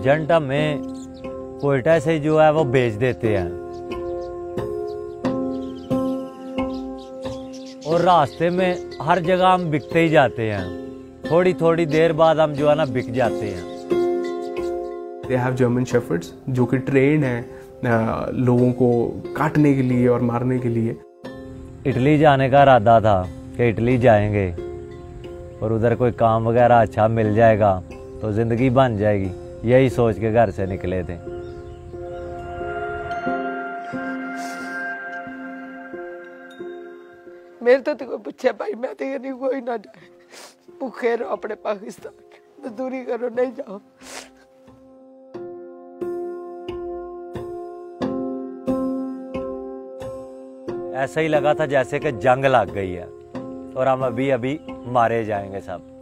Agent हमें कोयटा से जो है वो भेज देते हैं और रास्ते में हर जगह हम बिकते ही जाते हैं। थोड़ी थोड़ी देर बाद हम जो है ना बिक जाते हैं। They have German Shepherds जो कि ट्रेन है लोगों को काटने के लिए और मारने के लिए। इटली जाने का इरादा था कि इटली जाएंगे और उधर कोई काम वगैरह अच्छा मिल जाएगा तो ज़िंदगी बन जाएगी, यही सोच के घर से निकले थे। मेरे तो कोई पूछे भाई, मैं तो नहीं कोई ना जाए, भूखे रहो अपने पाकिस्तान, मजदूरी करो, नहीं जाओ। ऐसा ही लगा था जैसे कि जंग लग गई है और हम अभी अभी मारे जाएंगे सब।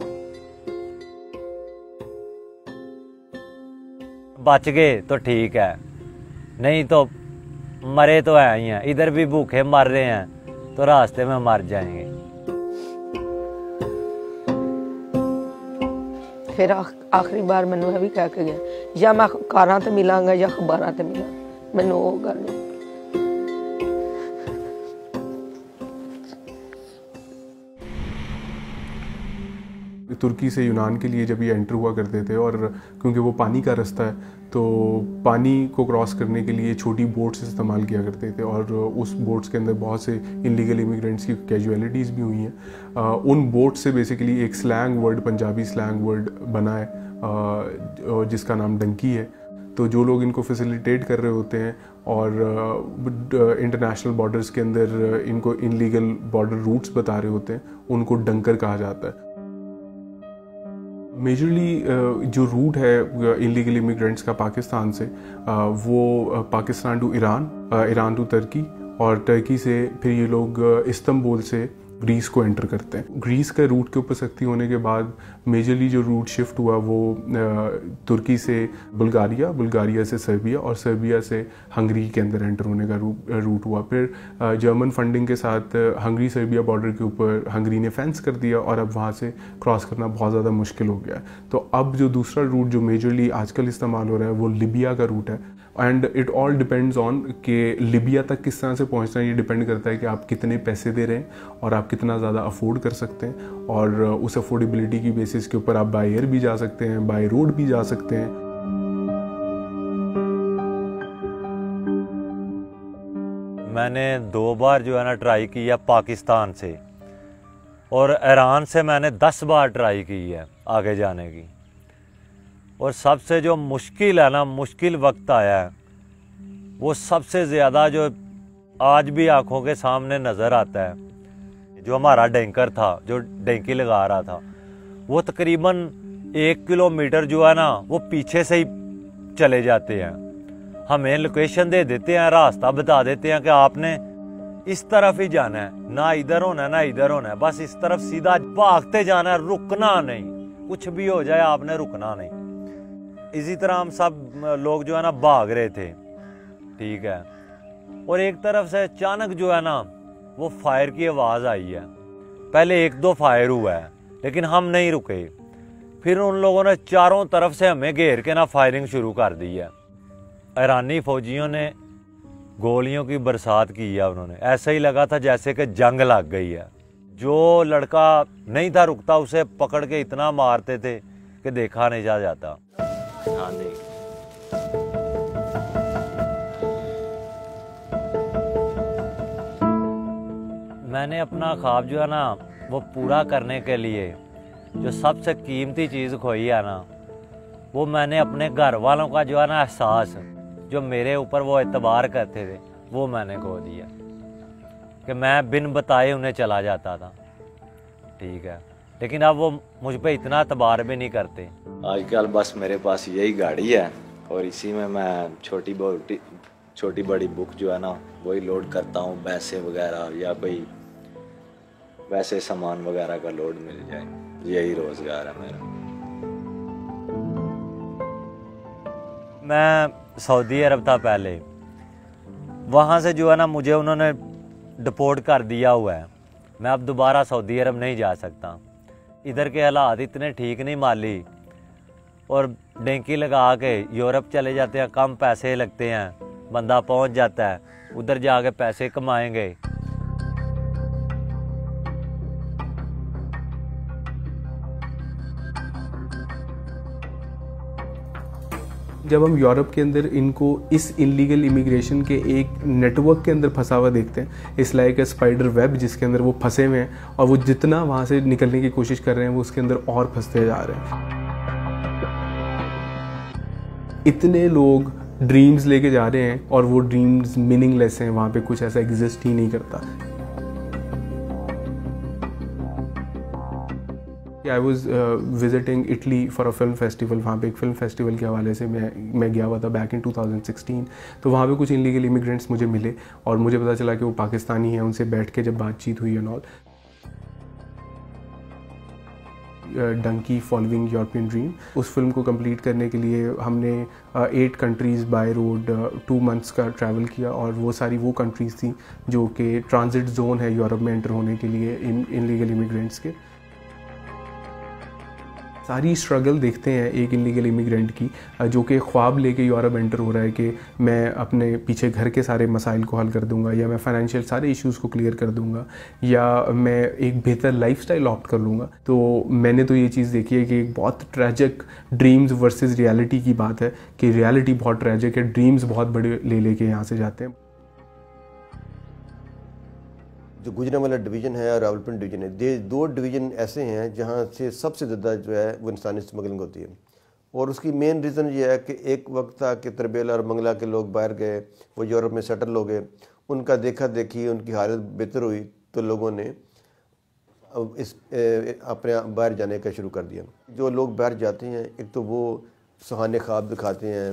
बच गए तो ठीक है, नहीं तो मरे तो है ही हैं। इधर भी भूखे मर रहे हैं तो रास्ते में मर जाएंगे। फिर आखिरी बार मैनू भी कह के गया, या मैं कारां ते मिलांगा या अखबारां ते मिलांगा, मैनू वो गल नहीं। तुर्की से यूनान के लिए जब ये एंटर हुआ करते थे और क्योंकि वो पानी का रास्ता है तो पानी को क्रॉस करने के लिए छोटी बोट्स इस्तेमाल किया करते थे और उस बोट्स के अंदर बहुत से इलीगल इमिग्रेंट्स की कैजुअलिटीज़ भी हुई हैं। उन बोट्स से बेसिकली एक slang word, Punjabi slang word बना है जिसका नाम डंकी है। तो जो लोग इनको फैसिलिटेट कर रहे होते हैं और इंटरनेशनल बॉर्डर्स के अंदर इनको इनलीगल बॉर्डर रूट्स बता रहे होते हैं, उनको डंकर कहा जाता है। मेजरली जो रूट है इलीगल इमिग्रेंट्स का पाकिस्तान से, वो Pakistan to Iran, Iran to तुर्की और तुर्की से फिर ये लोग इस्तांबुल से ग्रीस को एंटर करते हैं। ग्रीस का रूट के ऊपर सख्ती होने के बाद मेजरली जो रूट शिफ्ट हुआ वो तुर्की से बुल्गारिया, बुल्गारिया से सर्बिया और सर्बिया से हंगरी के अंदर एंटर होने का रूट हुआ। फिर जर्मन फंडिंग के साथ हंगरी सर्बिया बॉर्डर के ऊपर हंगरी ने फेंस कर दिया और अब वहाँ से क्रॉस करना बहुत ज़्यादा मुश्किल हो गया। तो अब जो दूसरा रूट जो मेजरली आजकल इस्तेमाल हो रहा है वो लिबिया का रूट है। And it all depends on कि लिबिया तक किस तरह से पहुंचना है। ये डिपेंड करता है कि आप कितने पैसे दे रहे हैं और आप कितना ज़्यादा अफोर्ड कर सकते हैं, और उस अफोर्डेबिलिटी की बेसिस के ऊपर आप बाय एयर भी जा सकते हैं, बाय रोड भी जा सकते हैं। मैंने 2 बार जो है ना ट्राई किया पाकिस्तान से, और ईरान से मैंने 10 बार ट्राई की है आगे जाने की। और सबसे जो मुश्किल है ना, मुश्किल वक्त आया है, वो सबसे ज़्यादा जो आज भी आंखों के सामने नज़र आता है, जो हमारा डैंकर था जो डैंकी लगा रहा था, वो तकरीबन 1 किलोमीटर जो है ना वो पीछे से ही चले जाते हैं। हमें लोकेशन दे देते हैं, रास्ता बता देते हैं कि आपने इस तरफ ही जाना है, ना इधर होना है ना इधर होना है, बस इस तरफ सीधा भागते जाना है, रुकना नहीं, कुछ भी हो जाए आपने रुकना नहीं। इसी तरह हम सब लोग जो है ना भाग रहे थे, ठीक है। और एक तरफ से अचानक जो है ना वो फायर की आवाज़ आई है। पहले 1-2 फायर हुआ है लेकिन हम नहीं रुके। फिर उन लोगों ने चारों तरफ से हमें घेर के ना फायरिंग शुरू कर दी है। ईरानी फौजियों ने गोलियों की बरसात की है। उन्होंने ऐसा ही लगा था जैसे कि जंग लग गई है। जो लड़का नहीं था रुकता उसे पकड़ के इतना मारते थे कि देखा नहीं जा जाता। हाँ जी, मैंने अपना ख्वाब जो है ना वो पूरा करने के लिए जो सबसे कीमती चीज़ खोई है ना, वो मैंने अपने घर वालों का जो है ना एहसास, जो मेरे ऊपर वो एतबार करते थे, वो मैंने खो दिया कि मैं बिन बताए उन्हें चला जाता था, ठीक है। लेकिन अब वो मुझ पे इतना एतबार भी नहीं करते। आजकल बस मेरे पास यही गाड़ी है और इसी में मैं छोटी बड़ी बुक जो है ना वही लोड करता हूँ, पैसे वगैरह या कोई वैसे सामान वगैरह का लोड मिल जाए, यही रोज़गार है मेरा। मैं सऊदी अरब था पहले, वहाँ से जो है ना मुझे उन्होंने डिपोर्ट कर दिया हुआ है। मैं अब दोबारा सऊदी अरब नहीं जा सकता। इधर के हालात इतने ठीक नहीं माली, और डेंकी लगा के यूरोप चले जाते हैं, कम पैसे लगते हैं, बंदा पहुंच जाता है, उधर जाके पैसे कमाएंगे। जब हम यूरोप के अंदर इनको इस इलीगल इमिग्रेशन के एक नेटवर्क के अंदर फंसा हुआ देखते हैं, इस लाइक ए स्पाइडर वेब जिसके अंदर वो फंसे हुए हैं, और वो जितना वहाँ से निकलने की कोशिश कर रहे हैं वो उसके अंदर और फंसते जा रहे हैं। इतने लोग ड्रीम्स लेके जा रहे हैं और वो ड्रीम्स मीनिंगलेस हैं, वहाँ पे कुछ ऐसा एग्जिस्ट ही नहीं करता। I was visiting Italy for a film festival. वहाँ पे एक फिल्म फेस्टिवल के हवाले से मैं गया हुआ था बैक इन 2016। तो वहाँ पे कुछ इलीगल इमिग्रेंट्स मुझे मिले और मुझे पता चला कि वो पाकिस्तानी हैं। उनसे बैठ के जब बातचीत हुई and all, Dunki following European dream, उस फिल्म को कंप्लीट करने के लिए हमने 8 कंट्रीज़ बाय रोड 2 मंथ्स का ट्रैवल किया, और वो सारी वो कंट्रीज़ थी जो कि ट्रांजिट जोन है यूरोप में एंटर होने के लिए इलीगल इमिग्रेंट्स के। सारी स्ट्रगल देखते हैं एक इलीगल इमिग्रेंट की जो कि ख्वाब लेके यूरोप एंटर हो रहा है कि मैं अपने पीछे घर के सारे मसाइल को हल कर दूंगा, या मैं फाइनेंशियल सारे इश्यूज़ को क्लियर कर दूंगा, या मैं एक बेहतर लाइफस्टाइल ऑप्ट कर लूँगा। तो मैंने तो ये चीज़ देखी है कि एक बहुत ट्रैजिक ड्रीम्स वर्सेस रियलिटी की बात है कि रियलिटी बहुत ट्रैजिक है, ड्रीम्स बहुत बड़े ले लेके यहाँ से जाते हैं। जो गुजरांवाला डिवीज़न है और रावलपिंडी डिवीज़न है, ये 2 डिवीज़न ऐसे हैं जहाँ से सबसे ज़्यादा जो है वो इंसानी स्मगलिंग होती है। और उसकी मेन रीज़न ये है कि एक वक्त था कि तरबेल और मंगला के लोग बाहर गए, वो यूरोप में सेटल हो गए, उनका देखा देखी उनकी हालत बेहतर हुई तो लोगों ने अपने बाहर जाने का शुरू कर दिया। जो लोग बाहर जाते हैं, एक तो वो सुहाने ख्वाब दिखाते हैं,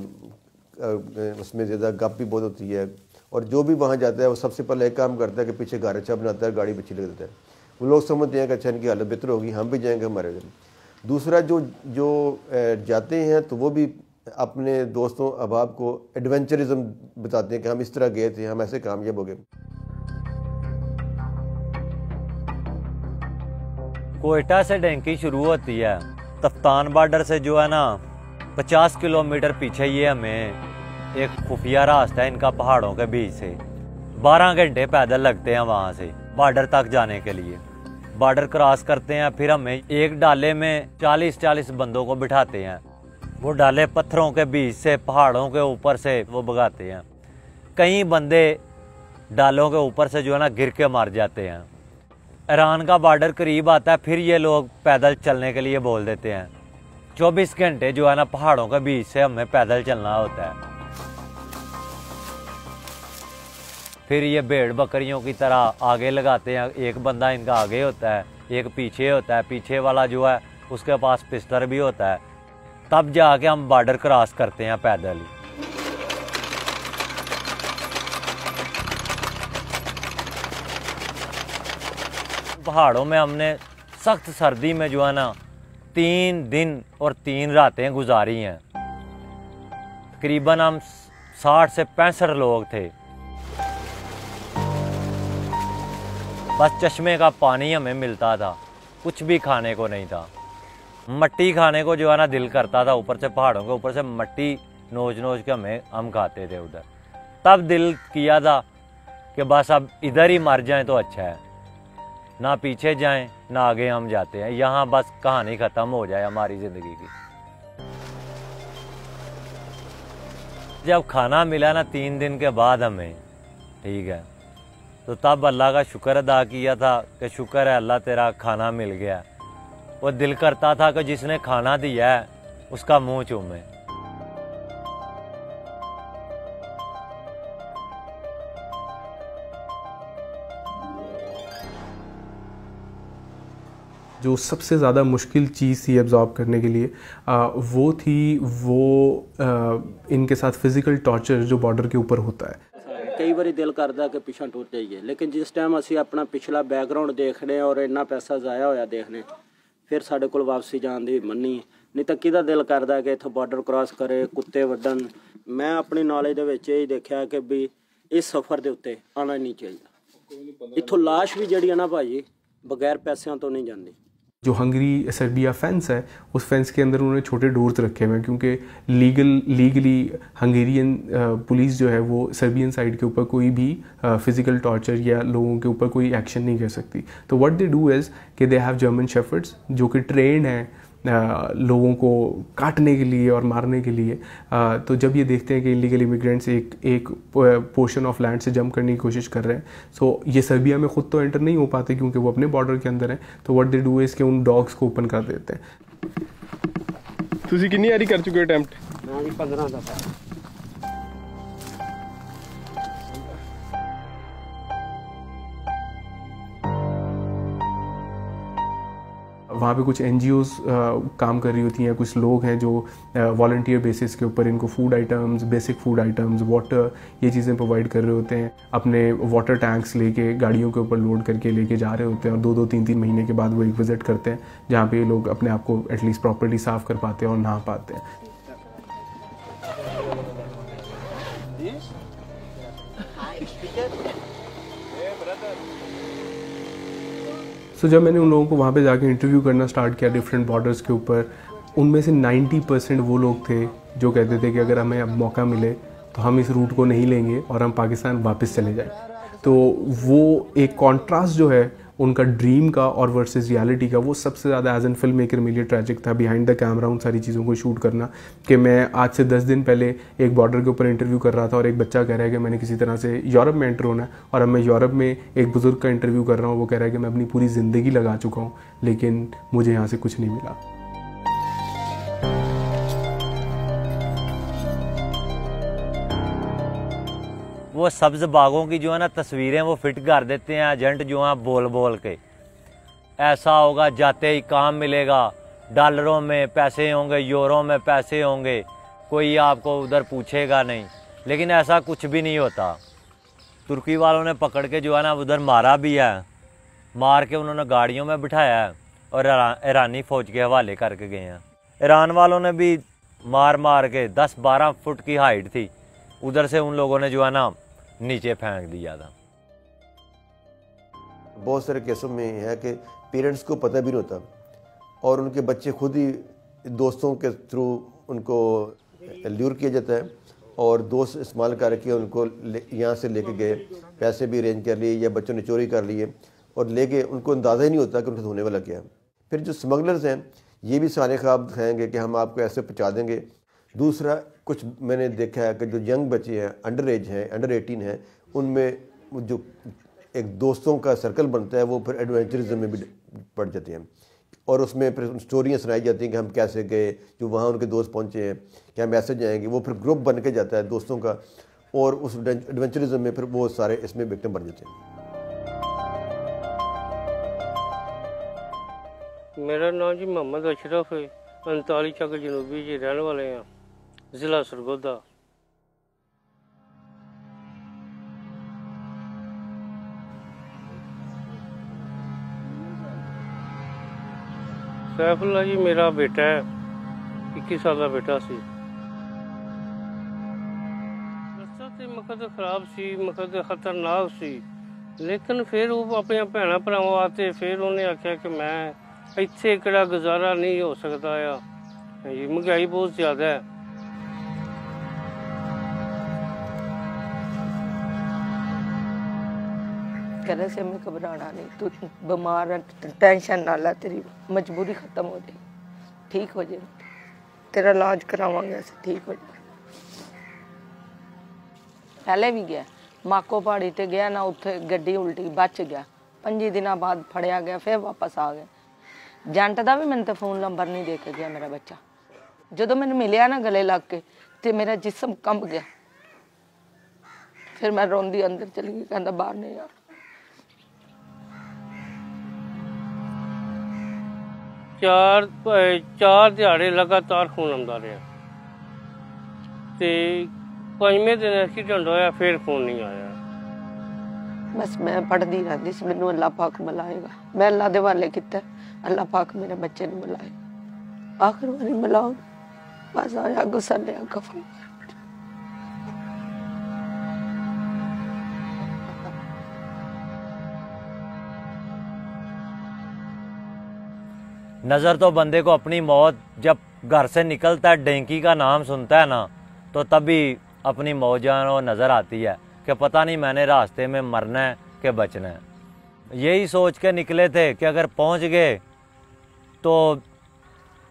उसमें ज़्यादा गप भी बहुत होती है, और जो भी वहाँ जाता है वो सबसे पहले एक काम करता है कि पीछे घर अच्छा बनाता है, गाड़ी पीछे लग देता है। वो लोग समझते हैं कि अच्छा इनकी हालत बेहतर होगी, हम भी जाएंगे हमारे घर। दूसरा जो जाते हैं तो वो भी अपने दोस्तों अहबाब को एडवेंचरिज्म बताते हैं कि हम इस तरह गए थे, हम ऐसे कामयाब हो गए। कोयटा से डेंकी शुरू होती है, तफ्तान बॉर्डर से जो है ना 50 किलोमीटर पीछे ये हमें एक खुफिया रास्ता है इनका, पहाड़ों के बीच से 12 घंटे पैदल लगते हैं वहाँ से बॉर्डर तक जाने के लिए। बॉर्डर क्रॉस करते हैं, फिर हमें एक डाले में 40-40 बंदों को बिठाते हैं। वो डाले पत्थरों के बीच से पहाड़ों के ऊपर से वो भगाते हैं। कई बंदे डालों के ऊपर से जो है ना गिर के मर जाते हैं। ईरान का बॉर्डर करीब आता है, फिर ये लोग पैदल चलने के लिए बोल देते हैं। 24 घंटे जो है ना पहाड़ों के बीच से हमें पैदल चलना होता है। फिर ये भेड़ बकरियों की तरह आगे लगाते हैं, एक बंदा इनका आगे होता है, एक पीछे होता है, पीछे वाला जो है उसके पास पिस्टल भी होता है। तब जाके हम बॉर्डर क्रॉस करते हैं पैदल ही। पहाड़ों में हमने सख्त सर्दी में जो है ना 3 दिन और 3 रातें गुजारी हैं। तकरीबन हम 60 से 65 लोग थे। बस चश्मे का पानी हमें मिलता था, कुछ भी खाने को नहीं था। मट्टी खाने को जो है ना दिल करता था, ऊपर से पहाड़ों के ऊपर से मट्टी नोच नोच के हम खाते थे उधर। तब दिल किया था कि बस अब इधर ही मर जाएं तो अच्छा है, ना पीछे जाएं ना आगे हम जाते हैं, यहाँ बस कहानी ख़त्म हो जाए हमारी ज़िंदगी की। जब खाना मिला ना 3 दिन के बाद हमें, ठीक है, तो तब अल्लाह का शुक्र अदा किया था कि शुक्र है अल्लाह तेरा खाना मिल गया। वो दिल करता था कि जिसने खाना दिया है उसका मुंह चूमे। जो सबसे ज़्यादा मुश्किल चीज़ थी एब्जॉर्ब करने के लिए वो थी इनके साथ फिज़िकल टॉर्चर जो बॉर्डर के ऊपर होता है। कई बार दिल करता कि पिछा टुर जाइए, लेकिन जिस टाइम असी अपना पिछला बैकग्राउंड देखने और इन्ना पैसा जाया होया देखने, फिर साढ़े कोल वापसी जान दी मन्नी नहीं तो किदा दिल करता कि इत्थों बॉर्डर क्रॉस करे, कुत्ते वड्डन। मैं अपनी नॉलेज दे विच यही देखा कि भी इस सफ़र के उत्ते आना नहीं चाहिए। इत्थों लाश भी जिहड़ी है ना भाजी बगैर पैसों तो नहीं जाती। जो हंगरी सर्बिया फेंस है, उस फेंस के अंदर उन्होंने छोटे डोर्स रखे हुए हैं, क्योंकि लीगली हंगेरियन पुलिस जो है वो सर्बियन साइड के ऊपर कोई भी फिजिकल टॉर्चर या लोगों के ऊपर कोई एक्शन नहीं कर सकती। तो व्हाट दे डू इज़ कि दे हैव जर्मन शेफर्ड्स जो कि ट्रेंड हैं लोगों को काटने के लिए और मारने के लिए। तो जब ये देखते हैं कि इलीगल इमिग्रेंट्स एक पोर्शन ऑफ लैंड से जंप करने की कोशिश कर रहे हैं, सो ये सर्बिया में खुद तो एंटर नहीं हो पाते क्योंकि वो अपने बॉर्डर के अंदर हैं। तो व्हाट दे डू इज़ कि उन डॉग्स को ओपन कर देते हैं। ਤੁਸੀਂ ਕਿੰਨੀ ਵਾਰੀ ਕਰ ਚੁੱਕੇ ਹੋ ਅਟੈਂਪਟ? मैं भी 15 दफा। वहाँ पे कुछ NGOs काम कर रही होती हैं, कुछ लोग हैं जो वॉलंटियर बेसिस के ऊपर इनको food items, basic food items, water, ये चीज़ें प्रोवाइड कर रहे होते हैं। अपने वाटर टैंक्स लेके गाड़ियों के ऊपर लोड करके लेके जा रहे होते हैं और 2-2 3-3 महीने के बाद वो एक विज़िट करते हैं जहाँ पे ये लोग अपने आप को एटलीस्ट प्रॉपर्ली साफ़ कर पाते हैं और नहा पाते हैं। तो जब मैंने उन लोगों को वहाँ पे जाके इंटरव्यू करना स्टार्ट किया डिफरेंट बॉर्डर्स के ऊपर, उनमें से 90% वो लोग थे जो कहते थे कि अगर हमें अब मौका मिले तो हम इस रूट को नहीं लेंगे और हम पाकिस्तान वापस चले जाएं। तो वो एक कॉन्ट्रास्ट जो है उनका ड्रीम का और वर्सेस रियलिटी का, वो सबसे ज़्यादा एज एन फिल्म मेकर मेरे लिए ट्रैजिक था, बिहाइंड द कैमरा उन सारी चीज़ों को शूट करना। कि मैं आज से 10 दिन पहले एक बॉर्डर के ऊपर इंटरव्यू कर रहा था और एक बच्चा कह रहा है कि मैंने किसी तरह से यूरोप में एंटर होना है, और अब मैं यूरोप में एक बुज़ुर्ग का इंटरव्यू कर रहा हूँ, वो कह रहा है कि मैं अपनी पूरी ज़िंदगी लगा चुका हूँ लेकिन मुझे यहाँ से कुछ नहीं मिला। वो सब्ज़ बागों की जो है ना तस्वीरें वो फिट कर देते हैं एजेंट जो हैं बोल बोल के, ऐसा होगा, जाते ही काम मिलेगा, डॉलरों में पैसे होंगे, यूरो में पैसे होंगे, कोई आपको उधर पूछेगा नहीं। लेकिन ऐसा कुछ भी नहीं होता। तुर्की वालों ने पकड़ के जो है ना उधर मारा भी है, मार के उन्होंने गाड़ियों में बिठाया है और ईरानी फ़ौज के हवाले करके गए हैं। ईरान वालों ने भी मार मार के 10-12 फुट की हाइट थी, उधर से उन लोगों ने जो है ना नीचे फेंक दिया था। बहुत सारे केसों में है कि पेरेंट्स को पता भी नहीं होता और उनके बच्चे खुद ही दोस्तों के थ्रू उनको ल्यूर किया जाता है और दोस्त इस्तेमाल करके उनको यहाँ से लेके गए, पैसे भी अरेंज कर लिए या बच्चों ने चोरी कर लिए और लेके उनको अंदाज़ा ही नहीं होता कि उनके होने वाला क्या है। फिर जो स्मगलर्स हैं ये भी सारे ख्वाब दिखाएंगे कि हम आपको ऐसे पहुँचा देंगे। दूसरा, कुछ मैंने देखा है कि जो यंग बच्चे हैं, अंडर एज हैं, अंडर 18 हैं, उनमें जो एक दोस्तों का सर्कल बनता है वो फिर एडवेंचरिज्म में भी पड़ जाते हैं और उसमें फिर स्टोरियाँ सुनाई जाती हैं कि हम कैसे गए, जो वहाँ उनके दोस्त पहुँचे हैं, क्या मैसेज आएंगे, वो फिर ग्रुप बन के जाता है दोस्तों का और उस एडवेंचरिज्म में फिर वो सारे इसमें विक्टिम बन जाते हैं। मेरा नाम जी मोहम्मद अशरफ है, 39 चक जनूबी जी रहने वाले हैं, ज़िला सरगोदा। सैफुल्ला जी मेरा बेटा है, 21 साल का बेटा सी। रस्ता तो मकद खराब सी, मकद खतरनाक सी, लेकिन फिर वो अपने भैन भरावां वास्ते फिर उन्हें आख्या कि मैं इत्थे केड़ा गुजारा नहीं हो सकता है, महंगाई बहुत ज़्यादा है। कहने से हमें घबराना नहीं, तू बीमार है, टेंशन ना ला, तेरी मजबूरी ख़त्म हो जाए, ठीक हो जाए, तेरा इलाज करावांगे, ऐसे ठीक हो जाए। पहले भी गया माको पहाड़ी ते गया ना, उत्थे गड्डी उल्टी, बच गया, 5 दिन बाद फड़िया गया, फिर वापस आ गया। जंट का भी मैंने तो फोन नंबर नहीं दे के गया मेरा बच्चा। जो मैंने मिलिया ना गले लग के तो मेरा जिस्म कंब गया, फिर मैं रोंदी अंदर चली गई, कहता बाहर नहीं आ। चार दिहाड़े लगातार खून आंदा रहा ते 5वें दिन एक्सीडेंट होया, फिर खून नहीं आया। बस मैं पढ़ती रहती सी, मैनू अल्लाह पाक मिलाएगा, मैं अल्लाह दे वाले किता, अल्लाह पाक मेरे बच्चे ने मिलाए, आखिर वारी मिलाओ, बस आया गुस्सा लिया कफन। नज़र तो बंदे को अपनी मौत जब घर से निकलता है, डेंकी का नाम सुनता है ना, तो तभी अपनी मौत जानो नज़र आती है कि पता नहीं मैंने रास्ते में मरना है कि बचना है। यही सोच के निकले थे कि अगर पहुंच गए तो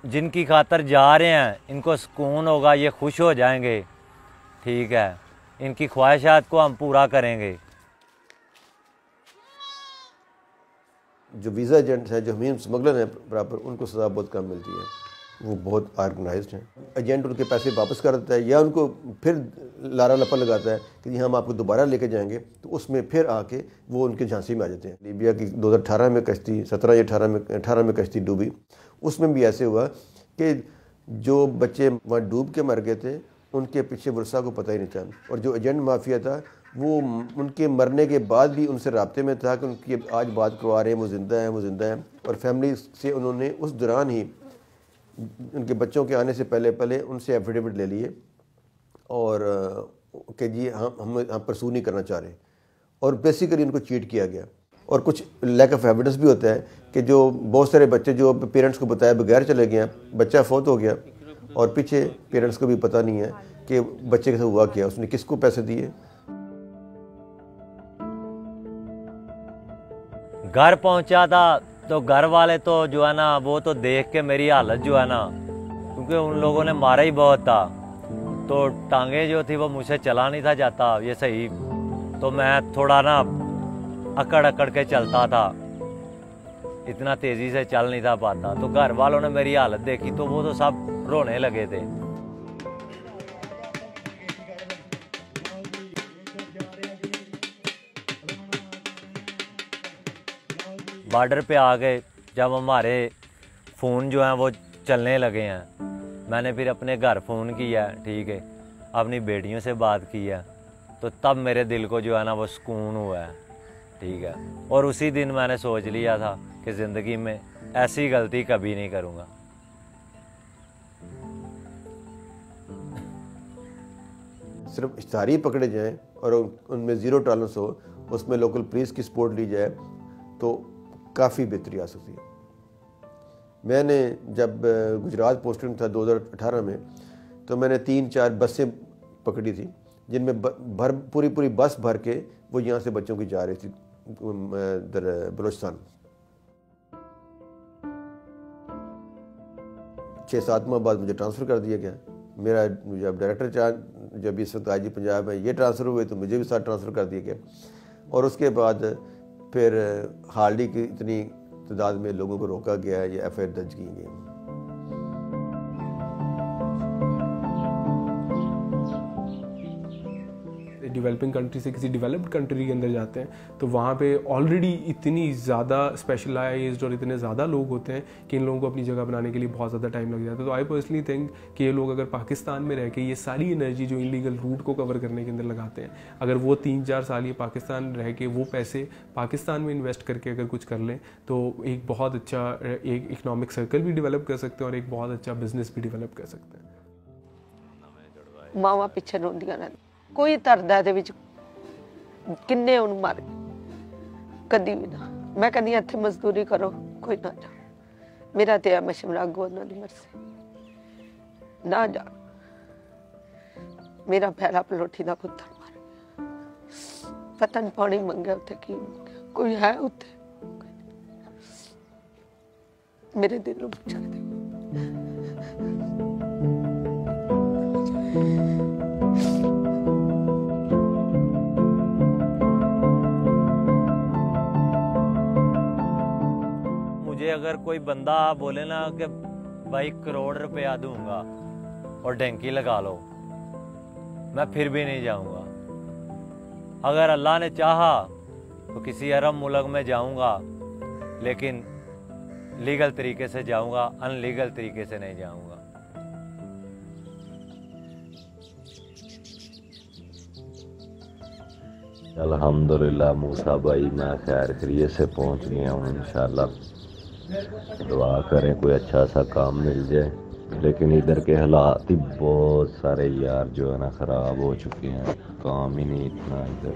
जिनकी खातर जा रहे हैं इनको सुकून होगा, ये खुश हो जाएंगे, ठीक है, इनकी ख्वाहिशात को हम पूरा करेंगे। जो वीज़ा एजेंट्स हैं, जो हमीम स्मगलर हैं बराबर, उनको सज़ा बहुत कम मिलती है, वो बहुत ऑर्गेनाइज्ड हैं। एजेंट उनके पैसे वापस कर देता है या उनको फिर लारा लपा लगाता है कि जी हम आपको दोबारा लेके जाएंगे, तो उसमें फिर आके वो उनके झांसी में आ जाते हैं। लीबिया की 2018 में कश्ती, 17 या 18 में कश्ती डूबी, उसमें भी ऐसे हुआ कि जो बच्चे वहाँ डूब के मर गए थे उनके पीछे वर्षा को पता ही नहीं था, और जो एजेंट माफिया था वो उनके मरने के बाद भी उनसे राब्ते में था कि उनकी आज बात करवा रहे हैं, वो ज़िंदा हैं, वो ज़िंदा हैं। और फैमिली से उन्होंने उस दौरान ही उनके बच्चों के आने से पहले उनसे एफिडेविट ले लिए और कि जी हम परसू नहीं करना चाह रहे, और बेसिकली उनको चीट किया गया। और कुछ लैक ऑफ एविडेंस भी होता है कि जो बहुत सारे बच्चे जो पेरेंट्स को बताया बगैर चले गए, बच्चा फौत हो गया और पीछे पेरेंट्स को भी पता नहीं है कि बच्चे के साथ हुआ क्या, उसने किसको पैसे दिए। घर पहुंचा था तो घर वाले तो जो है ना, वो तो देख के मेरी हालत जो है ना, क्योंकि उन लोगों ने मारा ही बहुत था, तो टांगे जो थी वो मुझसे चला नहीं था जाता ये सही, तो मैं थोड़ा ना अकड़ के चलता था, इतना तेज़ी से चल नहीं था पाता। तो घर वालों ने मेरी हालत देखी तो वो तो सब रोने लगे थे। बॉर्डर पे आ गए जब हमारे फ़ोन जो हैं वो चलने लगे हैं, मैंने फिर अपने घर फ़ोन किया, ठीक है, अपनी बेटियों से बात की है, तो तब मेरे दिल को जो है ना वो सुकून हुआ है, ठीक है। और उसी दिन मैंने सोच लिया था कि ज़िंदगी में ऐसी गलती कभी नहीं करूँगा। सिर्फ इश्तारी पकड़े जाएं और उनमें ज़ीरो टॉलरेंस हो, उसमें लोकल पुलिस की सपोर्ट ली जाए तो काफ़ी बेहतरी आ सकती है। मैंने जब गुजरात पोस्टिंग था 2018 में, तो मैंने 3-4 बसें पकड़ी थी जिनमें पूरी बस भर के वो यहाँ से बच्चों की जा रही थी बलोचिस्तान। 6-7 माह बाद मुझे ट्रांसफ़र कर दिया गया। मेरा जब डायरेक्टर जब इस वक्त आईजी पंजाब में ये ट्रांसफ़र हुए तो मुझे भी साथ ट्रांसफ़र कर दिया गया, और उसके बाद फिर हाल ही की इतनी तादाद में लोगों को रोका गया या एफआईआर दर्ज की गई। डेवलपिंग कंट्री से किसी डेवलप्ड कंट्री के अंदर जाते हैं तो वहाँ पे ऑलरेडी इतनी ज़्यादा स्पेशलाइज्ड और इतने ज़्यादा लोग होते हैं कि इन लोगों को अपनी जगह बनाने के लिए बहुत ज़्यादा टाइम लग जाता है। तो आई पर्सनली थिंक कि ये लोग अगर पाकिस्तान में रह के ये सारी एनर्जी जो इलीगल रूट को कवर करने के अंदर लगाते हैं, अगर वो 3-4 साल ये पाकिस्तान रह के वो पैसे पाकिस्तान में इन्वेस्ट करके अगर कुछ कर लें तो एक बहुत अच्छा एक इकनॉमिक सर्कल भी डेवलप कर सकते हैं और एक बहुत अच्छा बिजनेस भी डेवलप कर सकते हैं। मावां पिछे रोंदियां ने, कोई तरदा ਇਹਦੇ ਵਿੱਚ ਕਿੰਨੇ ਉਹਨੂੰ ਮਾਰੇ, ਕਦੀ ਵੀ ਨਾ। ਮੈਂ ਕਹਿੰਦੀ ਇੱਥੇ ਮਜ਼ਦੂਰੀ ਕਰੋ, ਕੋਈ ਨਾ ਜਾ, ਮੇਰਾ ਤੇ ਆ ਮਸ਼ਵਰਾ ਅੱਗੋਂ ਉਹਨਾਂ ਦੀ ਮਰਜ਼ੀ, ਨਾ ਜਾ। ਮੇਰਾ ਪੈਰਾ ਪਲੋਠੀ ਦਾ ਪੁੱਤਰ ਮਾਰ, ਪਤਾ ਨਹੀਂ ਪਾਣੀ ਮੰਗਿਆ ਉੱਥੇ ਕੀ ਮੰਗਿਆ, ਕੋਈ ਹੈ ਉੱਥੇ, ਮੇਰੇ ਦਿਲ ਨੂੰ ਪੁੱਛ ਸਕਦੇ। अगर कोई बंदा बोले ना कि भाई 1 करोड़ रुपया दूंगा और ढेंकी लगा लो, मैं फिर भी नहीं जाऊंगा। अगर अल्लाह ने चाहा तो किसी अरब मुल्क में जाऊंगा, लेकिन लीगल तरीके से जाऊंगा, अनलीगल तरीके से नहीं जाऊंगा। अल्हम्दुलिल्लाह मूसा भाई मैं खैर खैरियत से पहुंच गया हूँ। इंशाल्लाह दुआ करें कोई अच्छा सा काम मिल जाए, लेकिन इधर के हालात ही बहुत सारे यार जो है ना ख़राब हो चुके हैं, काम ही नहीं इतना इधर।